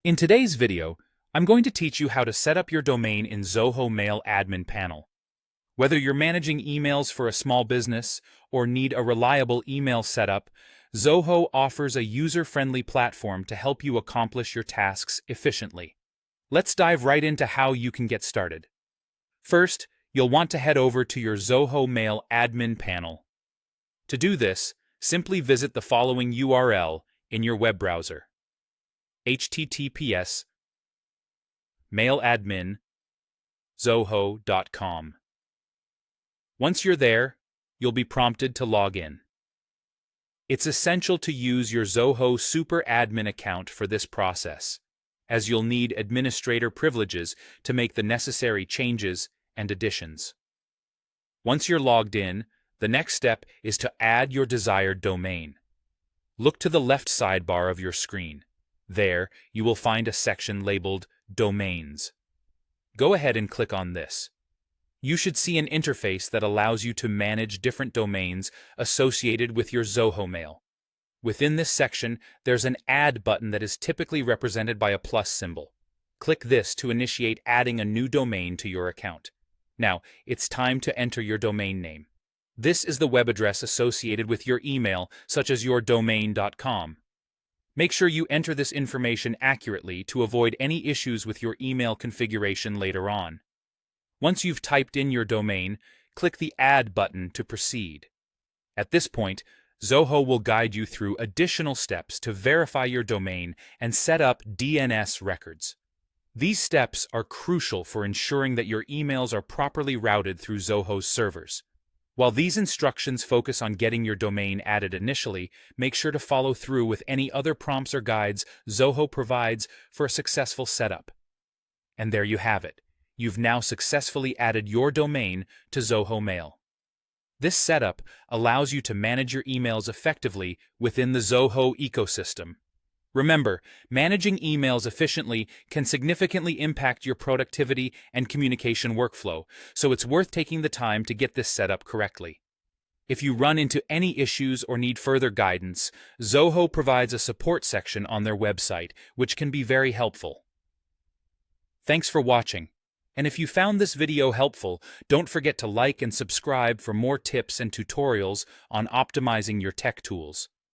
In today's video, I'm going to teach you how to set up your domain in Zoho Mail Admin Panel. Whether you're managing emails for a small business or need a reliable email setup, Zoho offers a user-friendly platform to help you accomplish your tasks efficiently. Let's dive right into how you can get started. First, you'll want to head over to your Zoho Mail Admin Panel. To do this, simply visit the following URL in your web browser: https://mailadmin.zoho.com. Once you're there, you'll be prompted to log in. It's essential to use your Zoho Super Admin account for this process, as you'll need administrator privileges to make the necessary changes and additions. Once you're logged in, the next step is to add your desired domain. Look to the left sidebar of your screen. There, you will find a section labeled Domains. Go ahead and click on this. You should see an interface that allows you to manage different domains associated with your Zoho Mail. Within this section, there's an Add button that is typically represented by a plus symbol. Click this to initiate adding a new domain to your account. Now, it's time to enter your domain name. This is the web address associated with your email, such as yourdomain.com. Make sure you enter this information accurately to avoid any issues with your email configuration later on. Once you've typed in your domain, click the Add button to proceed. At this point, Zoho will guide you through additional steps to verify your domain and set up DNS records. These steps are crucial for ensuring that your emails are properly routed through Zoho's servers. While these instructions focus on getting your domain added initially, make sure to follow through with any other prompts or guides Zoho provides for a successful setup. And there you have it. You've now successfully added your domain to Zoho Mail. This setup allows you to manage your emails effectively within the Zoho ecosystem. Remember, managing emails efficiently can significantly impact your productivity and communication workflow, so it's worth taking the time to get this set up correctly. If you run into any issues or need further guidance, Zoho provides a support section on their website, which can be very helpful. Thanks for watching. And if you found this video helpful, don't forget to like and subscribe for more tips and tutorials on optimizing your tech tools.